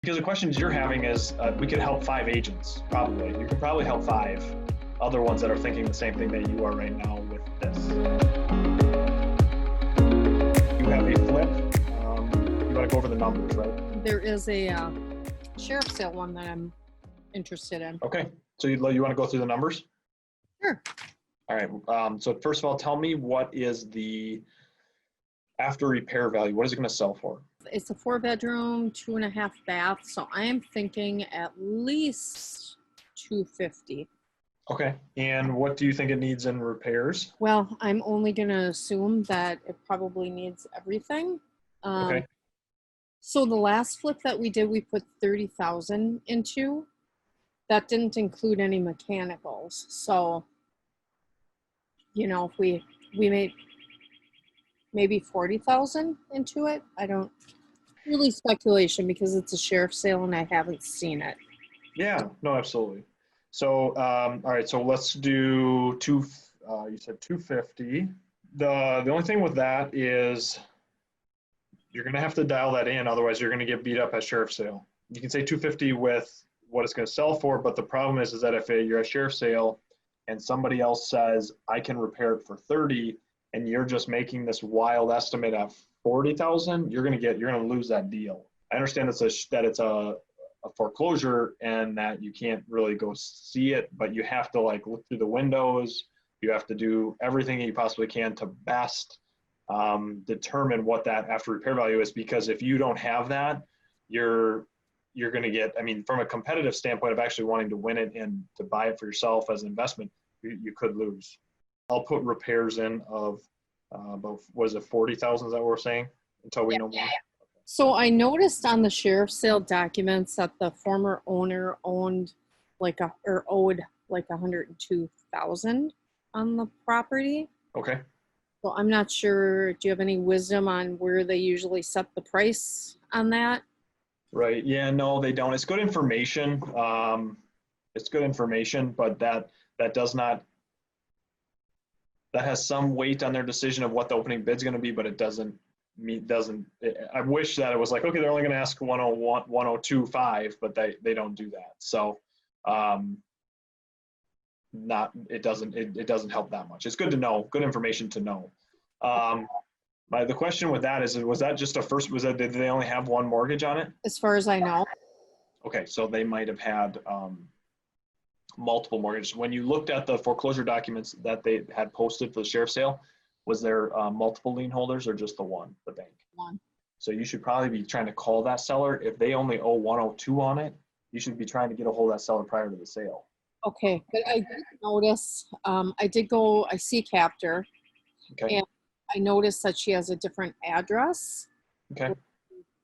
Because the questions you're having is, we could help 5 agents, probably. You could probably help 5 other ones that are thinking the same thing that you are right now with this. You have a flip. You want to go over the numbers, right? There is a sheriff sale one that I'm interested in. Okay. So you want to go through the numbers? Sure. All right. So first of all, tell me what is the after repair value? What is it going to sell for? It's a 4-bedroom, 2.5 bath. So I am thinking at least $250,000. Okay. And what do you think it needs in repairs? Well, I'm only going to assume that it probably needs everything. Okay. So the last flip that we did, we put $30,000 into. That didn't include any mechanicals. So, you know, if we made maybe $40,000 into it. I don't really speculation because it's a sheriff's sale and I haven't seen it. Yeah, no, absolutely. So, all right, so let's do you said 250. The only thing with that is you're going to have to dial that in. Otherwise, you're going to get beat up at sheriff's sale. You can say 250 with what it's going to sell for, but the problem is that if you're at sheriff's sale and somebody else says, I can repair it for 30, and you're just making this wild estimate at 40,000, you're going to lose that deal. I understand that it's a foreclosure and that you can't really go see it, but you have to like look through the windows. You have to do everything you possibly can to best determine what that after repair value is, because if you don't have that, you're going to get, I mean, from a competitive standpoint of actually wanting to win it and to buy it for yourself as an investment, you could lose. I'll put repairs in of about, what is it, 40,000, is that what we're saying? Until we know more? So I noticed on the sheriff's sale documents that the former owner owed like 102,000 on the property. Okay. So I'm not sure, do you have any wisdom on where they usually set the price on that? Right. Yeah, no, they don't. It's good information. It's good information, but that does not, that has some weight on their decision of what the opening bid's going to be, but it doesn't I wish that it was like, okay, they're only going to ask 101, 102.5, but they don't do that. So, it doesn't help that much. It's good to know, good information to know. The question with that is, was that just did they only have one mortgage on it? As far as I know. Okay, so they might have had multiple mortgages. When you looked at the foreclosure documents that they had posted for the sheriff's sale, was there multiple lien holders or just the bank? One. So you should probably be trying to call that seller. If they only owe 102 on it, you should be trying to get a hold of that seller prior to the sale. Okay, but I did notice, I see Captor. Okay. And I noticed that she has a different address. Okay.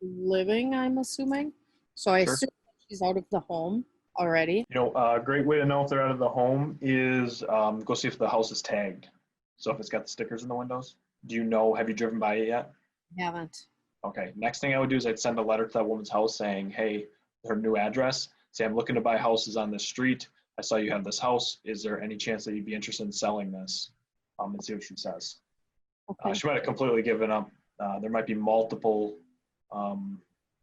Living, I'm assuming. So I assume she's out of the home already. You know, a great way to know if they're out of the home is go see if the house is tagged. So if it's got the stickers in the windows, have you driven by it yet? I haven't. Okay. Next thing I would do is I'd send a letter to that woman's house saying, hey, her new address, say, I'm looking to buy houses on this street. I saw you have this house. Is there any chance that you'd be interested in selling this? And see what she says. Okay. She might have completely given up. There might be multiple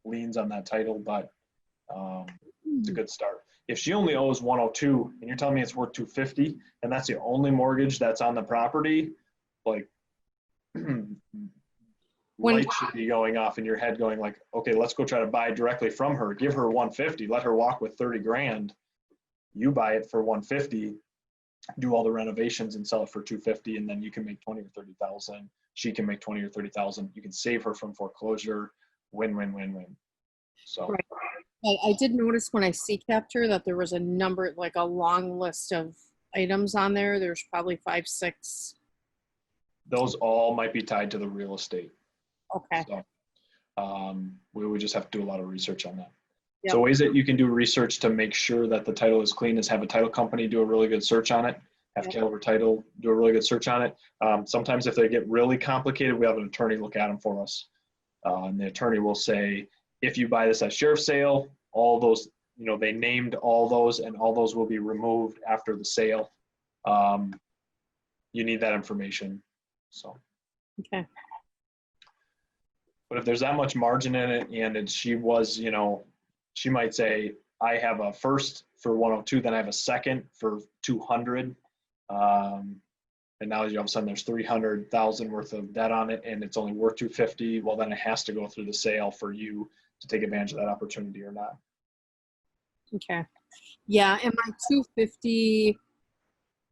liens on that title, but it's a good start. If she only owes 102 and you're telling me it's worth 250 and that's the only mortgage that's on the property, like lights should be going off in your head going like, okay, let's go try to buy directly from her. Give her 150, let her walk with 30 grand. You buy it for 150, do all the renovations and sell it for 250, and then you can make 20 or 30,000. She can make 20 or 30,000. You can save her from foreclosure. Win, win, win, win. So. Right. I did notice when I see Capture that there was a number, like a long list of items on there. There's probably 5, 6. Those all might be tied to the real estate. Okay. So we would just have to do a lot of research on that. Yep. So ways that you can do research to make sure that the title is clean is have a title company do a really good search on it. Have Caliber Title do a really good search on it. Sometimes if they get really complicated, we have an attorney look at them for us. And the attorney will say, if you buy this at sheriff's sale, all those, they named all those and all those will be removed after the sale. You need that information. So. Okay. But if there's that much margin in it and she was, she might say, I have a first for 102, then I have a second for 200. And now all of a sudden there's 300,000 worth of debt on it and it's only worth 250. Well, then it has to go through the sale for you to take advantage of that opportunity or not. Okay. Yeah, and my 250,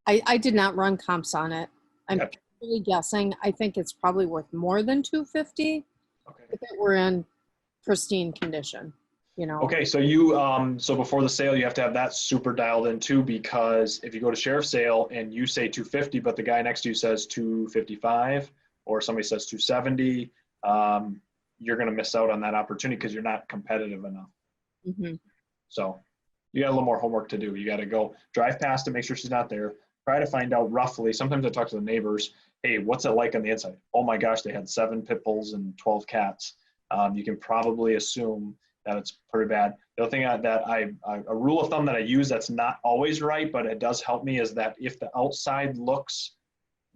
I did not run comps on it. I'm really guessing. I think it's probably worth more than 250 if it were in pristine condition, you know. Okay, so you so before the sale you have to have that super dialed in too, because if you go to sheriff's sale and you say 250 but the guy next to you says 255 or somebody says 270, you're going to miss out on that opportunity because you're not competitive enough. Mm-hmm. So you got a little more homework to do. You got to go drive past to make sure she's not there. Try to find out roughly. Sometimes I talk to the neighbors. Hey, what's it like on the inside? Oh my gosh, they had 7 pit bulls and 12 cats. You can probably assume that it's pretty bad. The other thing a rule of thumb that I use that's not always right, but it does help me, is that if the outside looks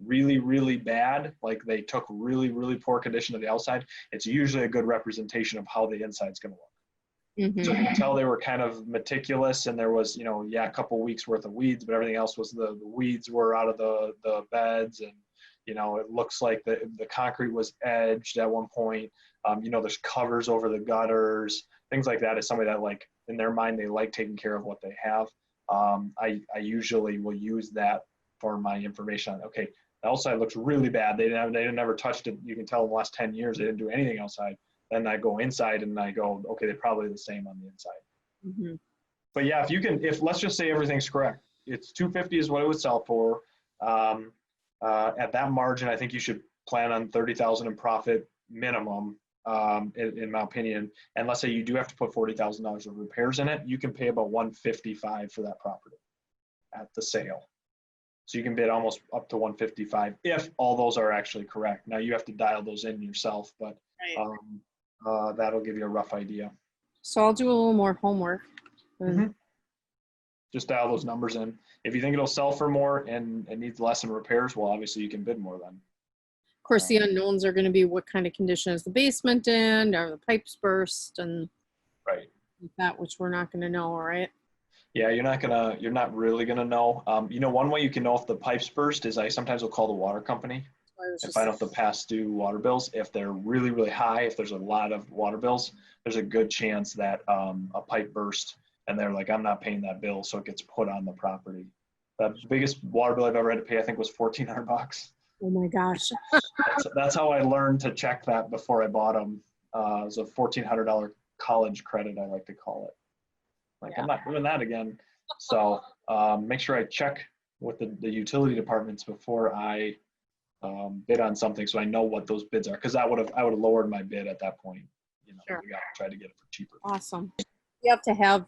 really, really bad, like they took really, really poor condition of the outside, it's usually a good representation of how the inside's going to look. Mm-hmm. So you can tell they were kind of meticulous, and there was, a couple weeks worth of weeds, but everything else was the weeds were out of the beds, and it looks like the concrete was edged at one point. There's covers over the gutters, things like that. Is somebody that, like, in their mind, they like taking care of what they have. I usually will use that for my information on, okay, the outside looks really bad. They never touched it. You can tell in the last 10 years they didn't do anything outside. Then I go inside and I go, okay, they're probably the same on the inside. Mm-hmm. But yeah, if let's just say everything's correct, it's 250 is what it would sell for. At that margin, I think you should plan on 30,000 in profit minimum, in my opinion. And let's say you do have to put $40,000 of repairs in it, you can pay about $155 for that property at the sale. So you can bid almost up to $155 if all those are actually correct. Now you have to dial those in yourself, but that'll give you a rough idea. So I'll do a little more homework. Mm-hmm. Just dial those numbers in. If you think it'll sell for more and it needs less in repairs, well, obviously you can bid more then. Of course, the unknowns are going to be what kind of condition is the basement in, are the pipes burst, and right, that, which we're not going to know, right? Yeah, you're not really gonna know. One way you can know if the pipes burst is I sometimes will call the water company and find out the past due water bills. If they're really, really high, if there's a lot of water bills, there's a good chance that a pipe burst and they're like, I'm not paying that bill, so it gets put on the property. The biggest water bill I've ever had to pay, I think, was $1,400. Oh my gosh. That's how I learned to check that before I bought them. It was a $1,400 college credit, I like to call it. I'm not doing that again. So make sure I check with the utility departments before I bid on something, so I know what those bids are, because I would have lowered my bid at that point. Sure. We got to try to get it for cheaper. Awesome. You have to have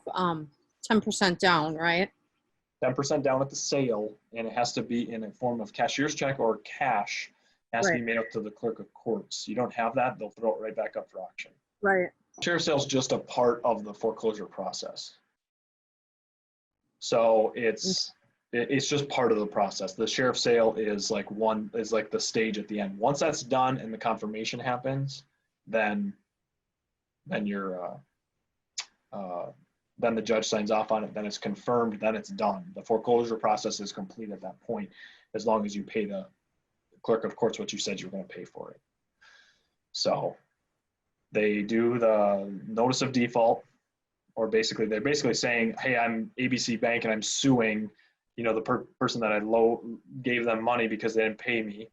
10% down, right? 10% down at the sale, and it has to be in a form of cashier's check or cash. It has to be made up to the clerk of courts. You don't have that, they'll throw it right back up for auction. Right. Sheriff's sale is just a part of the foreclosure process. So it's just part of the process. The sheriff's sale is like the stage at the end. Once that's done and the confirmation happens, then you're then the judge signs off on it. Then it's confirmed. Then it's done. The foreclosure process is complete at that point, as long as you pay the clerk of courts what you said you're going to pay for it. So they do the notice of default, or they're basically saying, hey, I'm ABC Bank and I'm suing, the person that I gave them money because they didn't pay me.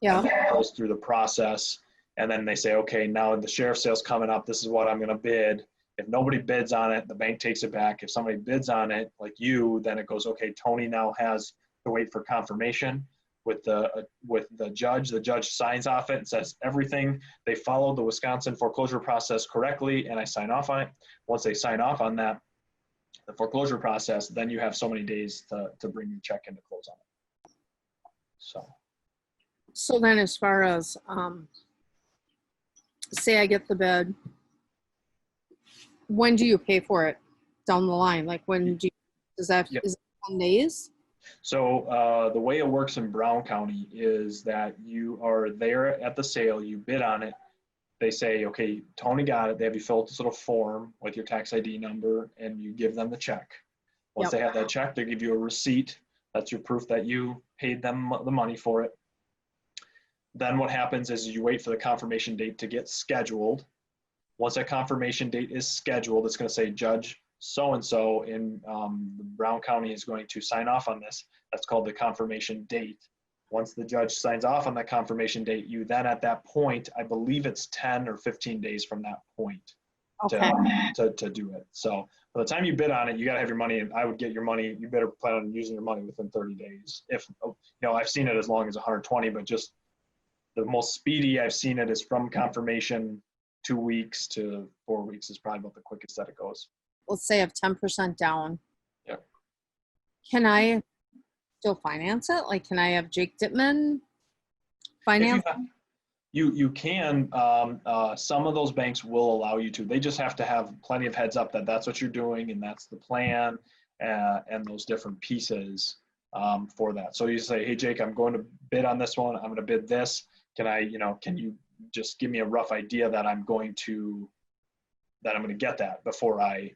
Yeah. And that goes through the process. And then they say, okay, now the sheriff's sale's coming up. This is what I'm going to bid. If nobody bids on it, the bank takes it back. If somebody bids on it, like you, then it goes, okay, Toni now has to wait for confirmation with the judge. The judge signs off it and says everything, they followed the Wisconsin foreclosure process correctly, and I sign off on it. Once they sign off on that, the foreclosure process, then you have so many days to bring your check in to close on it. So then, as far as say I get the bid, when do you pay for it down the line? Like, when do you, is it 10 days? So the way it works in Brown County is that you are there at the sale, you bid on it, they say, okay, Tony got it. They have you fill out this little form with your tax ID number, and you give them the check. Once they have that check, they give you a receipt. That's your proof that you paid them the money for it. Then what happens is you wait for the confirmation date to get scheduled. Once that confirmation date is scheduled, it's going to say Judge so-and-so in Brown County is going to sign off on this. That's called the confirmation date. Once the judge signs off on that confirmation date, you then at that point, I believe it's 10 or 15 days from that point to do it. So by the time you bid on it, you got to have your money, and I would get your money. You better plan on using your money within 30 days. If, you know, I've seen it as long as 120, but just the most speedy I've seen it is from confirmation 2 weeks to 4 weeks is probably about the quickest that it goes. Let's say I have 10% down. Yep. Can I still finance it? Like, can I have Jake Dittman finance? You can. Some of those banks will allow you to. They just have to have plenty of heads up that that's what you're doing and that's the plan, and those different pieces for that. So you say, hey, Jake, I'm going to bid on this one. I'm going to bid this. Can you just give me a rough idea that I'm going to get that before I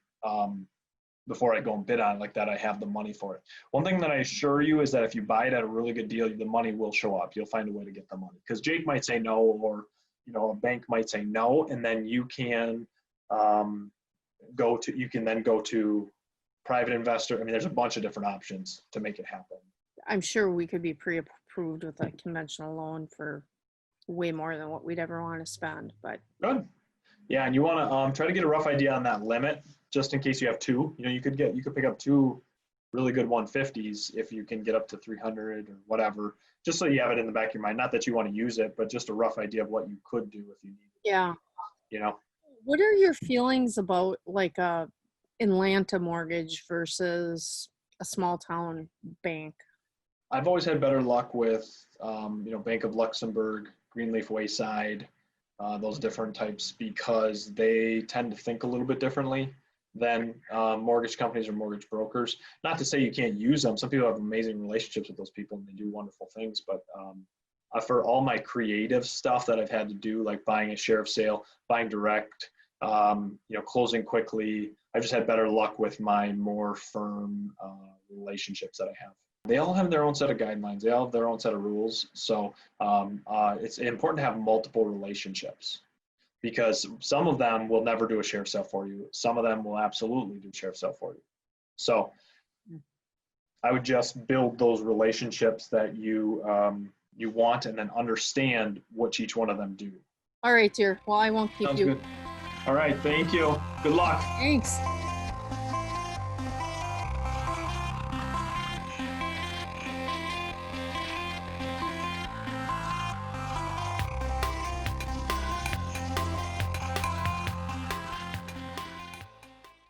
go and bid on it, like that I have the money for it. One thing that I assure you is that if you buy it at a really good deal, the money will show up. You'll find a way to get the money, because Jake might say no, or a bank might say no, and then you can go to private investor. I mean, there's a bunch of different options to make it happen. I'm sure we could be pre-approved with a conventional loan for way more than what we'd ever want to spend, but good. Yeah, and you want to try to get a rough idea on that limit, just in case you have two. You could pick up two really good 150s if you can get up to 300 or whatever, just so you have it in the back of your mind. Not that you want to use it, but just a rough idea of what you could do if you need it. yeah. What are your feelings about like a Atlanta mortgage versus a small town bank? I've always had better luck with Bank of Luxembourg, Greenleaf Wayside, those different types, because they tend to think a little bit differently than mortgage companies or mortgage brokers. Not to say you can't use them. Some people have amazing relationships with those people and they do wonderful things. But for all my creative stuff that I've had to do, like buying a Sherrif sale, buying direct, closing quickly, I've just had better luck with my more firm relationships that I have. They all have their own set of guidelines. They all have their own set of rules. So it's important to have multiple relationships, because some of them will never do a Sherrif sale for you. Some of them will absolutely do a Sherrif sale for you. So I would just build those relationships that you want, and then understand what each one of them do. All right, dear. Well, I won't keep Sounds you. Good. All right. Thank you. Good luck. Thanks.